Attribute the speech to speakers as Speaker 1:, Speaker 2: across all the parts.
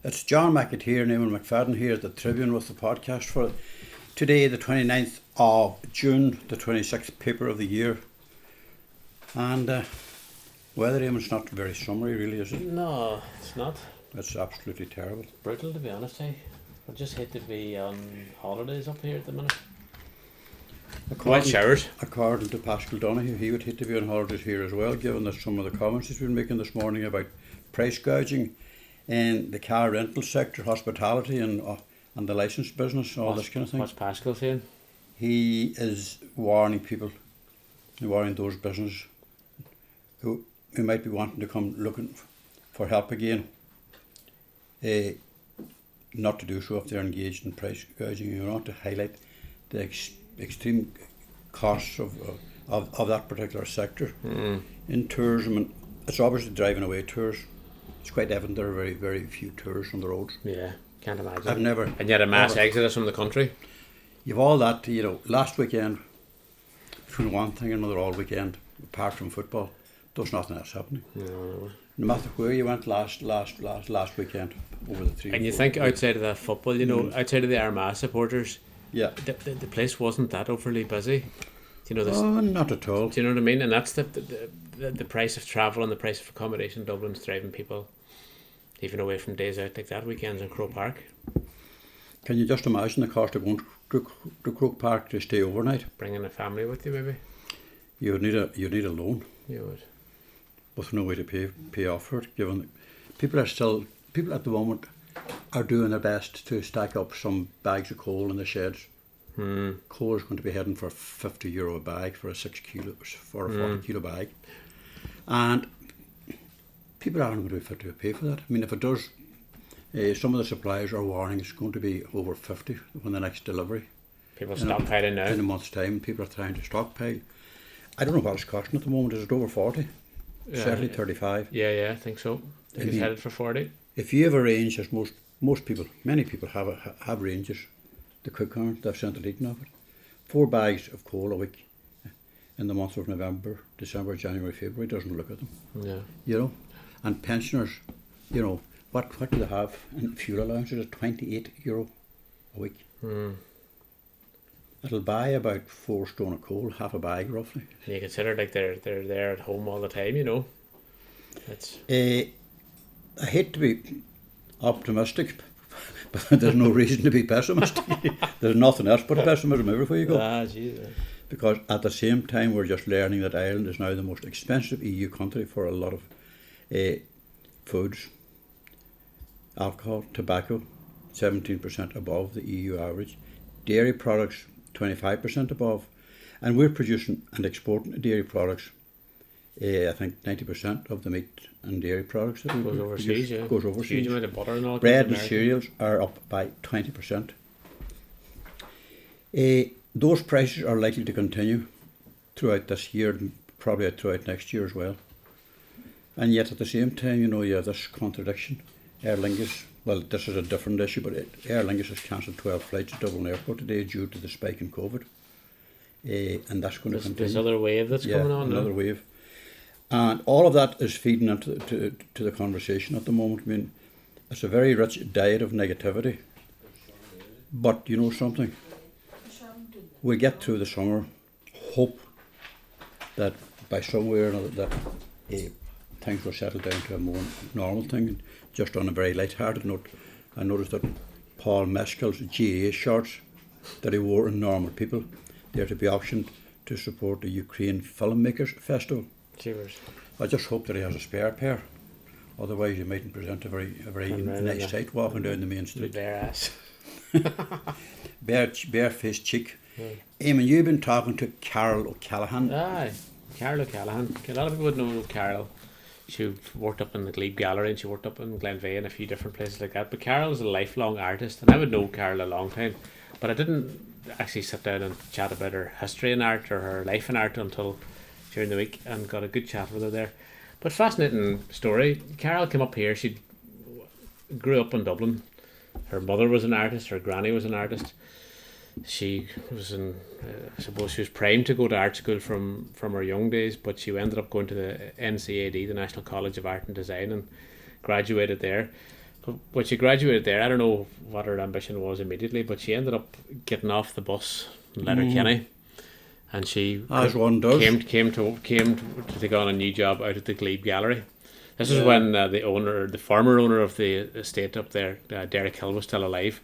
Speaker 1: It's John McAteer and Eamon McFadden here at the Tribune with the podcast for today, the 29th of June, the 26th paper of the year. And weather, Eamon's not very summery, really, is it?
Speaker 2: No, it's not.
Speaker 1: It's absolutely terrible.
Speaker 2: Brutal, to be honest. I just hate to be on holidays up here at the minute. Wet showers.
Speaker 1: According to Pascal Donahue, he would hate to be on holidays here as well, given that some of the comments he's been making this morning about price gouging in the car rental sector, hospitality and the licence business, all this kind of thing.
Speaker 2: What's Pascal saying?
Speaker 1: He is warning people, warning those businesses who might be wanting to come looking for help again, not to do so if they're engaged in price gouging. You want to highlight the extreme costs of that particular sector. In tourism, and it's obviously driving away tours. It's quite evident there are very, very few tours on the roads.
Speaker 2: Yeah, can't imagine.
Speaker 1: I've never.
Speaker 2: And yet a mass exodus from the country.
Speaker 1: You've all that, last weekend, between one thing and another all weekend, apart from football, there's nothing else happening.
Speaker 2: No.
Speaker 1: No matter where you went last weekend, over the 3
Speaker 2: And you think outside of that football, outside of the Armagh supporters,
Speaker 1: yeah,
Speaker 2: the place wasn't that overly busy.
Speaker 1: Not at all.
Speaker 2: Do you know what I mean? And that's the price of travel and the price of accommodation in Dublin's driving people even away from days out like that, weekends in Croke Park.
Speaker 1: Can you just imagine the cost of going to Croke Park to stay overnight?
Speaker 2: Bringing a family with you, maybe.
Speaker 1: You would need a loan.
Speaker 2: You would.
Speaker 1: With no way to pay off for it. Given people at the moment are doing their best to stack up some bags of coal in the sheds. Coal is going to be heading for €50 a bag for a 6 kilo, for a 40 kilo bag, and people aren't going to be fit to pay for that. I mean, if it does, some of the suppliers are warning it's going to be over 50 when the next delivery.
Speaker 2: People stockpiling now.
Speaker 1: In a month's time, people are trying to stockpile. I don't know what it's costing at the moment. Is it over 40? Yeah, certainly 35.
Speaker 2: Yeah, I think so. I think it's headed for 40.
Speaker 1: If you have a range, as most people, many people have ranges. The cook on, they've sent a eating of it. 4 bags of coal a week in the months of November, December, January, February doesn't look at them. Yeah. And pensioners, what do they have in fuel allowances? €28 a week. It'll buy about 4 stone of coal, half a bag roughly.
Speaker 2: And you consider like they're there at home all the time, It's
Speaker 1: I hate to be optimistic, but there's no reason to be pessimistic. There's nothing else but pessimism everywhere you go. Because at the same time, we're just learning that Ireland is now the most expensive EU country for a lot of foods, alcohol, tobacco, 17% above the EU average, dairy products 25% above, and we're producing and exporting dairy products. I think 90% of the meat and dairy products that we
Speaker 2: overseas,
Speaker 1: produce goes overseas.
Speaker 2: Huge amount of butter and all.
Speaker 1: Bread and cereals are up by 20%. Those prices are likely to continue throughout this year and probably throughout next year as well. And yet at the same time, you have this contradiction. Aer Lingus, well, this is a different issue, but Aer Lingus has cancelled 12 flights at Dublin Airport today due to the spike in COVID. And that's going to continue.
Speaker 2: This other wave that's coming on now.
Speaker 1: Another wave. And all of that is feeding into to the conversation at the moment. I mean, it's a very rich diet of negativity. But you know something? We'll get through the summer. Hope that by somewhere or another that things will settle down to a more normal thing. And just on a very light-hearted note, I noticed that Paul Mescal's GAA shorts that he wore in Normal People, they're to be auctioned to support the Ukraine Filmmakers Festival.
Speaker 2: Cheers.
Speaker 1: I just hope that he has a spare pair. Otherwise, you mightn't present a very nice sight walking down the main street.
Speaker 2: Bare ass.
Speaker 1: Bare-faced cheek. Eamon, you've been talking to Carol Callahan.
Speaker 2: Aye, Carol O'Callahan. A lot of people would know Carol. She worked up in the Glebe Gallery and she worked up in Glenveigh and a few different places like that. But Carol is a lifelong artist, and I would know Carol a long time. But I didn't actually sit down and chat about her history in art or her life in art until during the week, and got a good chat with her there. But fascinating story. Carol came up here. She grew up in Dublin. Her mother was an artist. Her granny was an artist. She was I suppose she was primed to go to art school from her young days, but she ended up going to the NCAD, the National College of Art and Design, and graduated there. But when she graduated there, I don't know what her ambition was immediately, but she ended up getting off the bus in Letterkenny, and she
Speaker 1: As one does.
Speaker 2: came to take on a new job out at the Glebe Gallery. This is when the former owner of the estate up there, Derek Hill, was still alive,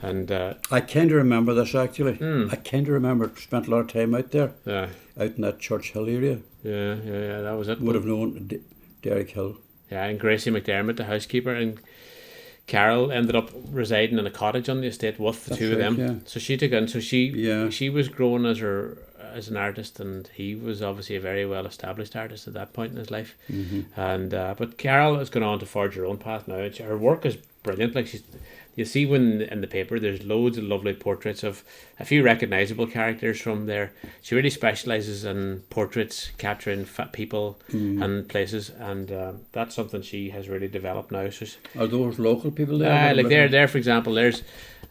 Speaker 2: and
Speaker 1: I kind of remember this actually. I kind of remember spent a lot of time out there, out in that Church Hill area.
Speaker 2: Yeah, that was it.
Speaker 1: Would have known Derek Hill.
Speaker 2: Yeah, and Gracie McDermott, the housekeeper, and Carol ended up residing in a cottage on the estate with the two of them.
Speaker 1: Yeah.
Speaker 2: So she took in. So she was growing as an artist, and he was obviously a very well established artist at that point in his life. And but Carol has gone on to forge her own path now. And her work is brilliant. Like you see when in the paper, there's loads of lovely portraits of a few recognisable characters from there. She really specialises in portraits capturing people and places, and that's something she has really developed now. So
Speaker 1: Are those local people there?
Speaker 2: like there, for example, there's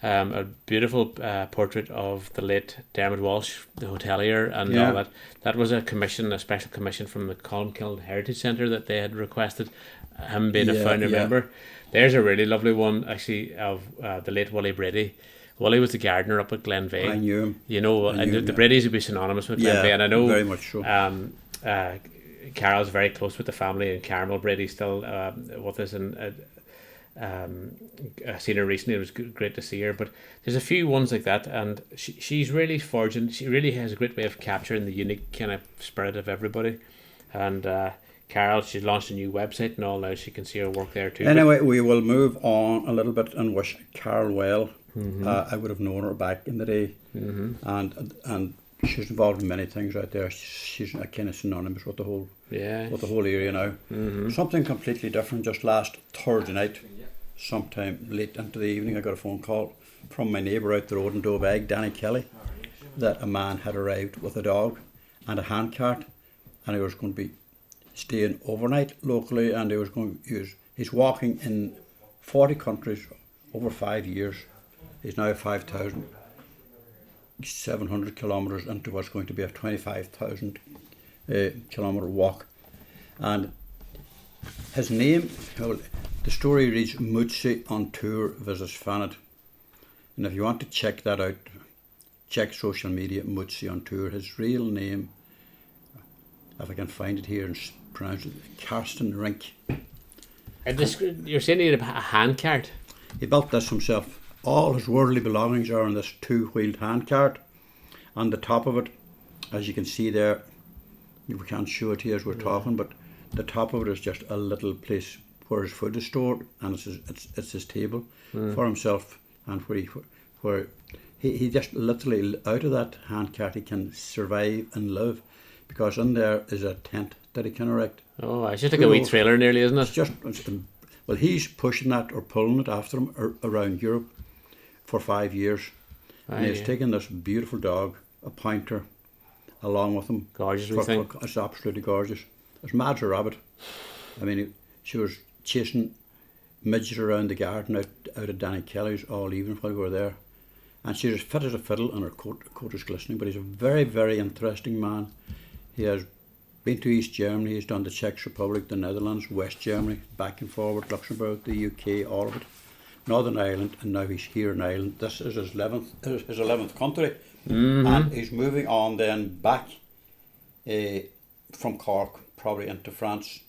Speaker 2: a beautiful portrait of the late Dermot Walsh, the hotelier, and all that. That was a special commission from the Colmcille Heritage Centre that they had requested, him being a founder member. There's a really lovely one, actually, of the late Willie Brady. Willie was the gardener up at Glenveigh.
Speaker 1: I knew him.
Speaker 2: You know, the Bradys would be synonymous with Glenveigh, and I know
Speaker 1: very much so.
Speaker 2: Carol's very close with the family, and Carmel Brady's still with us, and I seen her recently. It was great to see her, but there's a few ones like that, and she's really forging. She really has a great way of capturing the unique kind of spirit of everybody, and Carol, she launched a new website and all now. She can see her work there too.
Speaker 1: Anyway, we will move on a little bit and wish Carol well. I would have known her back in the day, and she's involved in many things out there. She's a kind of synonymous with the whole area now. Something completely different. Just last Thursday night, sometime late into the evening, I got a phone call from my neighbour out the road in Donegal, Danny Kelly, that a man had arrived with a dog and a handcart, and he was going to be staying overnight locally, and he's walking in 40 countries over 5 years. He's now 5,700 kilometres into what's going to be a 25,000 kilometre walk. And his name, the story reads Mutsi on Tour visits Fanet. And if you want to check that out, check social media, Mutsi on Tour. His real name, if I can find it here and pronounce it, Karsten Rink.
Speaker 2: And you're saying he had a handcart?
Speaker 1: He built this himself. All his worldly belongings are in this two-wheeled handcart. On the top of it, as you can see there, we can't show it here as we're talking, but the top of it is just a little place where his food is stored, and it's his table for himself, and where he just literally, out of that handcart, he can survive and live, because in there is a tent that he can erect.
Speaker 2: Oh, it's just like a wee trailer nearly, isn't it?
Speaker 1: Well, he's pushing that or pulling it after him around Europe for 5 years. And he's taken this beautiful dog, a pointer, along with him.
Speaker 2: Gorgeous thing.
Speaker 1: It's absolutely gorgeous. It's mad as a rabbit. I mean, she was chasing midgets around the garden out of Danny Kelly's all evening while we were there. And she's as fit as a fiddle, and her coat is glistening. But he's a very, very interesting man. He has been to East Germany, he's done the Czech Republic, the Netherlands, West Germany, back and forward, Luxembourg, the UK, all of it. Northern Ireland, and now he's here in Ireland. This is his 11th country, and he's moving on then back from Cork, probably into France,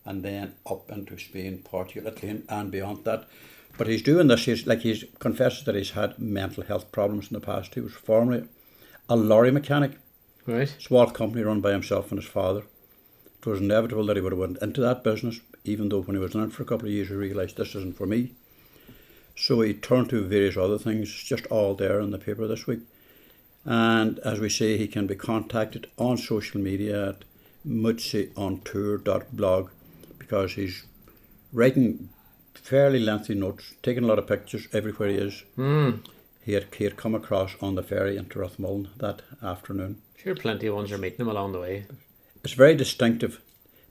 Speaker 1: and then up into Spain, Portugal, Italy, and beyond that. But he's doing this. He's confesses that he's had mental health problems in the past. He was formerly a lorry mechanic,
Speaker 2: right?
Speaker 1: Small company run by himself and his father. It was inevitable that he would have went into that business, even though when he was in it for a couple of years, he realised this isn't for me. So he turned to various other things, just all there in the paper this week. And as we say, he can be contacted on social media at mutsiontour.blog, because he's writing fairly lengthy notes, taking a lot of pictures everywhere he is. He had come across on the ferry into Rathmullen that afternoon.
Speaker 2: Sure, plenty of ones are meeting him along the way.
Speaker 1: It's very distinctive.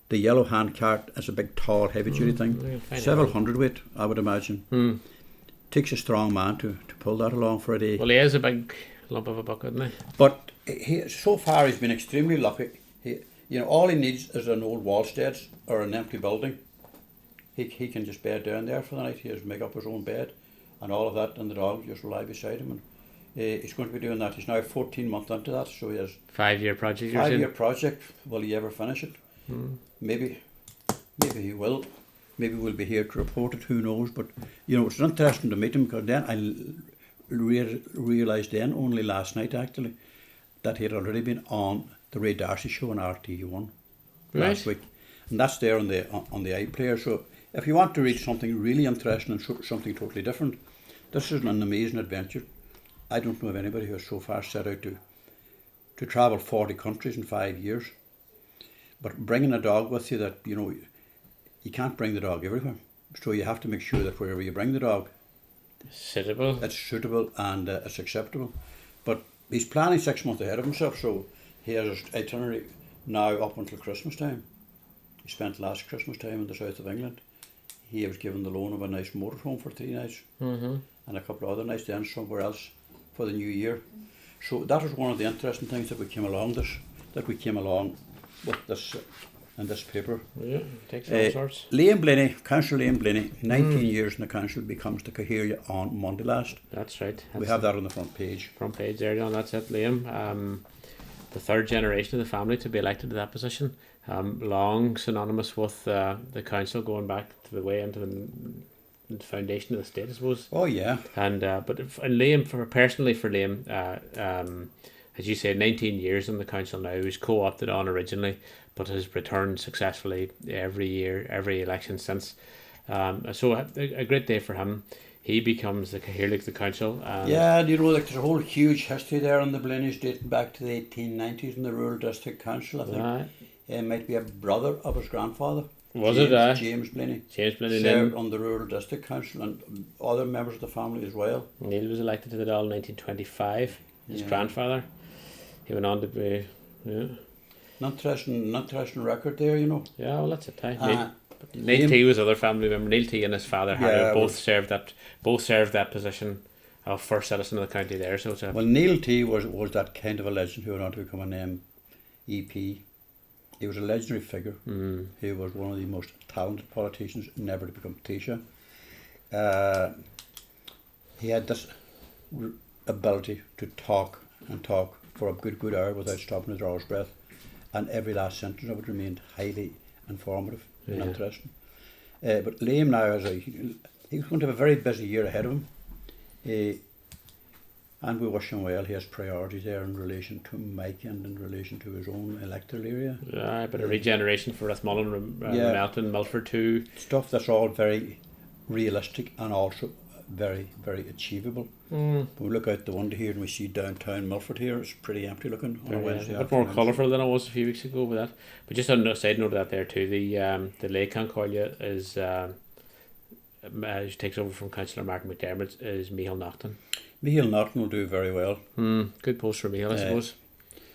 Speaker 1: The yellow handcart is a big, tall, heavy-duty thing. Several hundredweight, I would imagine. Takes a strong man to pull that along for a day.
Speaker 2: Well, he is a big lump of a buck, isn't he?
Speaker 1: But so far he's been extremely lucky. All he needs is an old wallsteads or an empty building, he can just bed down there for the night. He has make up his own bed and all of that, and the dog just lie beside him. And he's going to be doing that. He's now 14 months into that, so he has
Speaker 2: 5-year project.
Speaker 1: 5-year project. Will he ever finish it? Maybe he will. Maybe we'll be here to report it. Who knows? But you know, it's interesting to meet him, because then I realised then only last night actually that he had already been on the Ray Darcy show on RT1 last week, and that's there on the iPlayer. So if you want to read something really interesting and something totally different, this is an amazing adventure. I don't know of anybody who has so far set out to travel 40 countries in 5 years. But bringing a dog with you, that, you know, you can't bring the dog everywhere. So you have to make sure that wherever you bring the dog, it's suitable and it's acceptable. But he's planning 6 months ahead of himself, so he has his itinerary now up until Christmas time. He spent last Christmas time in the south of England. He was given the loan of a nice motorhome for 3 nights, and a couple of other nights then somewhere else for the new year. So that was one of the interesting things that we came along with this in this paper.
Speaker 2: Yeah, takes all sorts.
Speaker 1: Liam Blaney, Councillor Liam Blaney, 19 years in the council, becomes the Cahiria on Monday last.
Speaker 2: That's right.
Speaker 1: We have that on the front page.
Speaker 2: Front page there, John. That's it, Liam. The third generation of the family to be elected to that position. Long synonymous with the council, going back to the way into the foundation of the state, I suppose.
Speaker 1: Oh yeah.
Speaker 2: And Liam, for Liam, as you say, 19 years in the council now. He was co-opted on originally, but has returned successfully every year, every election since. So a great day for him. He becomes the Cahiria of the council.
Speaker 1: Yeah, you know, like, there's a whole huge history there on the Blaneys dating back to the 1890s in the Rural District Council, I think. It might be a brother of his grandfather. James Blaney.
Speaker 2: James Blaney
Speaker 1: served on the Rural District Council, and other members of the family as well.
Speaker 2: Neil was elected to the Dáil in 1925. His grandfather. He went on to be, an interesting record there, you know. Yeah, well, that's it. Neil T was other family member. Neil T and his father Harry both served that position of first citizen of the county there. So it's
Speaker 1: well, Neil T was that kind of a legend who went on to become an MP. He was a legendary figure. He was one of the most talented politicians never to become Taoiseach. He had this ability to talk for a good hour without stopping his hour's breath, and every last sentence of it remained highly informative and interesting. But Liam now he's going to have a very busy year ahead of him, and we wish him well. He has priorities there in relation to Mike and in relation to his own electoral area. Yeah,
Speaker 2: a bit of regeneration for Rathmullen, Melton, Milford too.
Speaker 1: Stuff that's all very realistic and also very, very achievable. When we look out the window here and we see downtown Milford here, it's pretty empty looking on a Wednesday afternoon.
Speaker 2: A bit more colourful than it was a few weeks ago with that. But just on a side note of that there too, the Lake Concollia is who takes over from Councillor Martin McDermott is Michael Naughton.
Speaker 1: Michael Naughton will do very well.
Speaker 2: Good post for Michael, I suppose.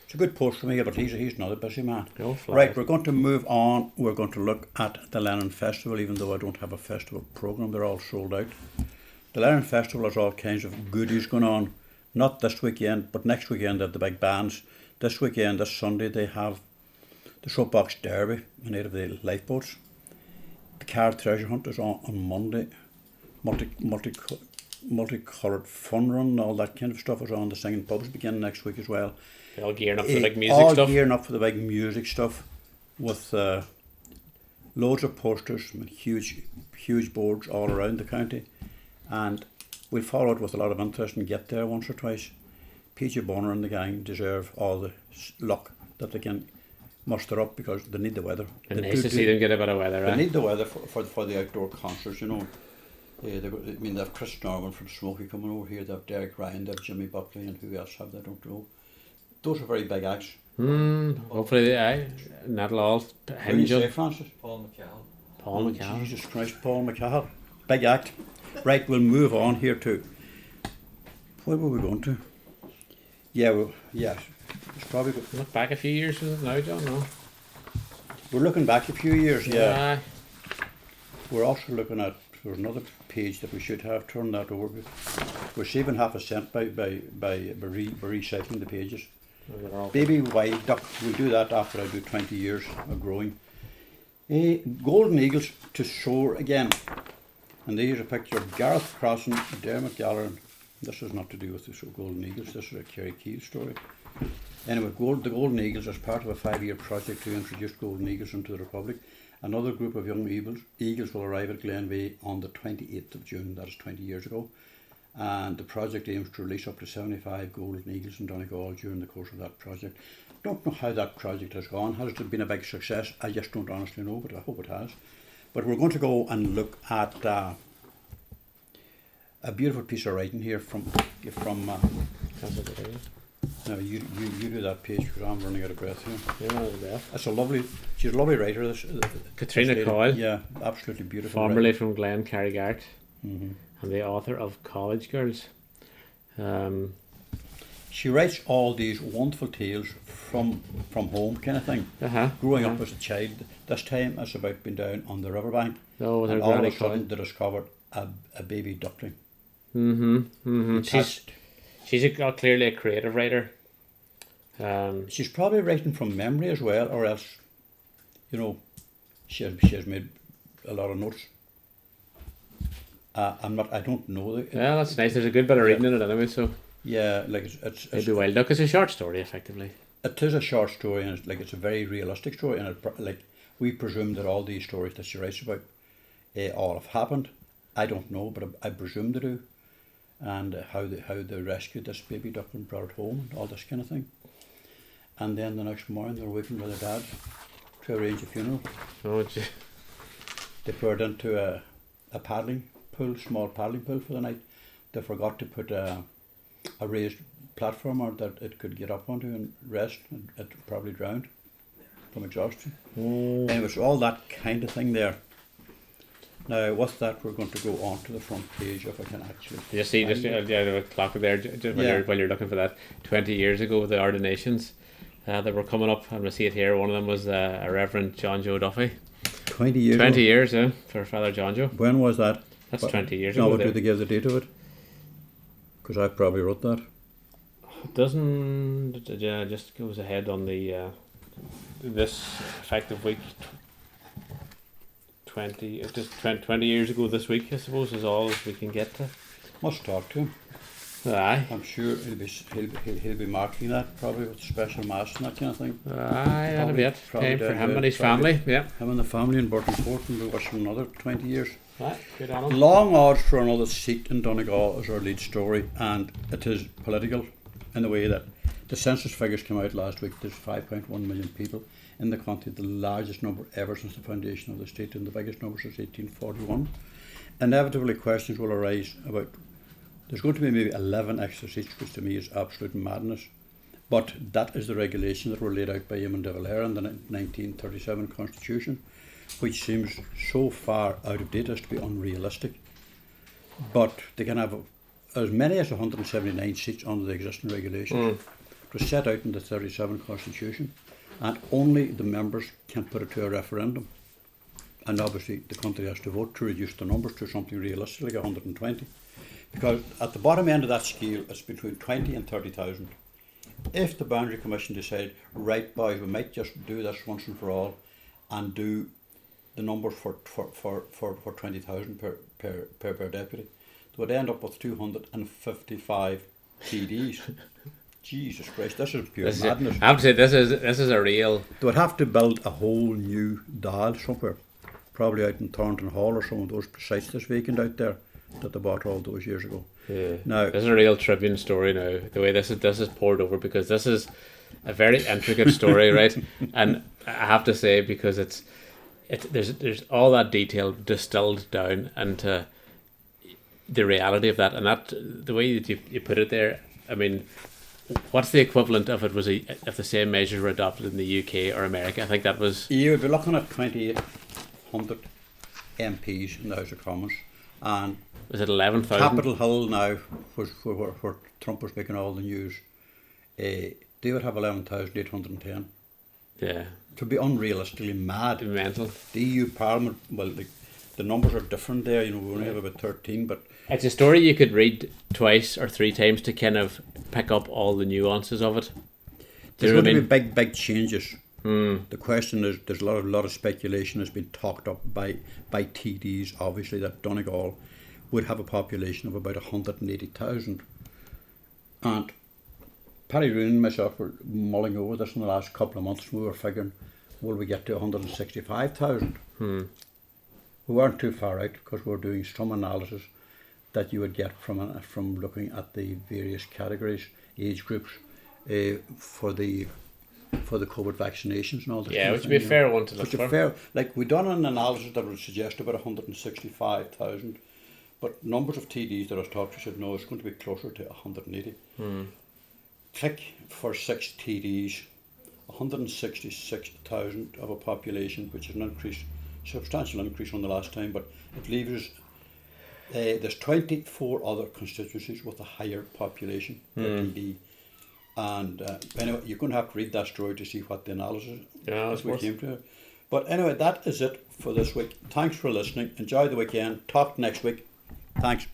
Speaker 1: It's a good post for Michael, but he's not a busy man. Right, we're going to move on. We're going to look at the Lennon Festival, even though I don't have a festival programme. They're all sold out. The Lennon Festival has all kinds of goodies going on. Not this weekend, but next weekend at the big bands. This weekend, this Sunday, they have the Soapbox Derby in aid of the lifeboats. The Car Treasure Hunt is on Monday. Multicoloured fun run, all that kind of stuff is on. The singing pubs begin next week as well.
Speaker 2: They're all gearing up for the big music stuff.
Speaker 1: All gearing up for the big music stuff with loads of posters and huge boards all around the county. And we'll follow it with a lot of interest and get there once or twice. PJ Bonner and the gang deserve all the luck that they can muster up, because they need the weather.
Speaker 2: And nice to see them get a bit of weather.
Speaker 1: They need the weather for the outdoor concerts, you know. They have Chris Norman from Smokey coming over here, they have Derek Ryan, they have Jimmy Buckley, and who else have they? I don't know. Those are very big acts.
Speaker 2: Hopefully that'll all hinge on
Speaker 1: Francis?
Speaker 3: Paul
Speaker 2: McCall.
Speaker 1: Jesus Christ, Paul McCall. Big act. Right, we'll move on here to, where were we going to? It's probably good.
Speaker 2: Look back a few years with it now, John, no?
Speaker 1: We're looking back a few years, yeah. We're also looking at, there's another page that we should have, turn that over. We're saving half a cent by recycling the pages. Baby White Duck, we'll do that after I do 20 years of growing. Golden Eagles to soar again. And here's a picture of Gareth Crossan, Dermot Gallagher. This is not to do with the Golden Eagles, this is a Kerry Keys story. Anyway, the Golden Eagles, as part of a 5-year project to introduce Golden Eagles into the Republic, another group of young eagles will arrive at Glenveigh on the 28th of June, that is 20 years ago. And the project aims to release up to 75 Golden Eagles in Donegal during the course of that project. Don't know how that project has gone. Has it been a big success? I just don't honestly know, but I hope it has. But we're going to go and look at a beautiful piece of writing here from no, you do that page because I'm running out of breath here.
Speaker 2: You're out of breath.
Speaker 1: She's a lovely writer.
Speaker 2: Tirconaill.
Speaker 1: Yeah, absolutely beautiful.
Speaker 2: Formerly from Glen Carrigart,
Speaker 1: mm-hmm.
Speaker 2: and the author of College Girls.
Speaker 1: She writes all these wonderful tales from home kind of thing. Growing up as a child, this time it's about being down on the riverbank.
Speaker 2: Oh, with
Speaker 1: and
Speaker 2: her
Speaker 1: all
Speaker 2: granny
Speaker 1: of a sudden
Speaker 2: cousin.
Speaker 1: they discovered a baby duckling.
Speaker 2: She's clearly a creative writer.
Speaker 1: She's probably writing from memory as well, or else, she has made a lot of notes. I don't know.
Speaker 2: Yeah, that's nice. There's a good bit of reading in it anyway, so.
Speaker 1: Yeah, like it's
Speaker 2: Maybe Wild Duck is a short story, effectively.
Speaker 1: It is a short story, and it's a very realistic story, and we presume that all these stories that she writes about all have happened. I don't know, but I presume they do, and how they rescued this baby duck and brought it home, and all this kind of thing. And then the next morning they're wakened by their dad to arrange a funeral.
Speaker 2: Oh, gee.
Speaker 1: They put it into a paddling pool, small paddling pool for the night. They forgot to put a raised platform or that it could get up onto and rest, and it probably drowned from exhaustion. Anyway, so all that kind of thing there. Now, with that, we're going to go on to the front page if I can actually.
Speaker 2: You see, the clock there while you're looking for that. 20 years ago, the ordinations that were coming up, and we see it here. One of them was a Reverend John Joe Duffy.
Speaker 1: 20 years.
Speaker 2: 20 years, yeah, for Father John Joe.
Speaker 1: When was that?
Speaker 2: That's 20 years
Speaker 1: ago.
Speaker 2: ago.
Speaker 1: What did they give the date of it? Because I probably wrote that.
Speaker 2: It doesn't. Yeah, just goes ahead on the this effective week. 20 years ago this week, I suppose, is all we can get to.
Speaker 1: Must talk to him.
Speaker 2: Aye.
Speaker 1: I'm sure he'll be marking that probably with special mass and that kind of thing.
Speaker 2: Aye, that'll be it. Time for him and his family. Yeah.
Speaker 1: Him and the family in Burton Court, and we'll wish him another 20 years.
Speaker 2: Aye, good on him.
Speaker 1: Long odds for another seat in Donegal is our lead story, and it is political in the way that the census figures came out last week. There's 5.1 million people in the country, the largest number ever since the foundation of the state, and the biggest number since 1841. Inevitably, questions will arise about. There's going to be maybe 11 extra seats, which to me is absolute madness. But that is the regulation that were laid out by Eamon de Valera in the 1937 Constitution, which seems so far out of date as to be unrealistic. But they can have as many as 179 seats under the existing regulations. It was set out in the 37 Constitution, and only the members can put it to a referendum. And obviously the country has to vote to reduce the numbers to something realistic like 120. Because at the bottom end of that scale, it's between 20 and 30,000. If the Boundary Commission decide, right boys, we might just do this once and for all, and do the numbers for 20,000 per deputy, they would end up with 255 TDs. Jesus Christ, this is pure madness.
Speaker 2: I have to say, this is a real.
Speaker 1: They would have to build a whole new dial somewhere, probably out in Thornton Hall or some of those sites that's vacant out there that they bought all those years ago.
Speaker 2: Yeah.
Speaker 1: Now,
Speaker 2: this is a real Tribune story now, the way this is poured over, because this is a very intricate story, right? And I have to say, because there's all that detail distilled down into the reality of that, and that the way that you put it there. I mean, what's the equivalent if it was if the same measures were adopted in the UK or America? I think that was.
Speaker 1: You would be looking at 2,800 MPs in the House of Commons, and
Speaker 2: was it 11,000?
Speaker 1: Capitol Hill now, where Trump was making all the news, they would have 11,810.
Speaker 2: Yeah.
Speaker 1: To be unrealistically mad.
Speaker 2: Mental.
Speaker 1: The EU Parliament, well, the numbers are different there. We only have about 13, but
Speaker 2: it's a story you could read twice or three times to kind of pick up all the nuances of it.
Speaker 1: There's going to be big changes The question is, there's a lot of speculation has been talked up by TDs, obviously, that Donegal would have a population of about 180,000. And Paddy Roon and myself were mulling over this in the last couple of months. We were figuring, will we get to 165,000? We weren't too far out, because we were doing some analysis that you would get from looking at the various categories, age groups, for the COVID vaccinations and all this.
Speaker 2: Yeah, which would be a fair one to look for.
Speaker 1: Like, we done an analysis that would suggest about 165,000, but numbers of TDs that I was talking to said no, it's going to be closer to 180. Click for 6 TDs, 166,000 of a population, which is an increase, substantial increase on the last time, but it leaves us. There's 24 other constituencies with a higher population per TD. And anyway, you're going to have to read that story to see what the analysis we came to. But anyway, that is it for this week. Thanks for listening. Enjoy the weekend. Talk next week. Thanks.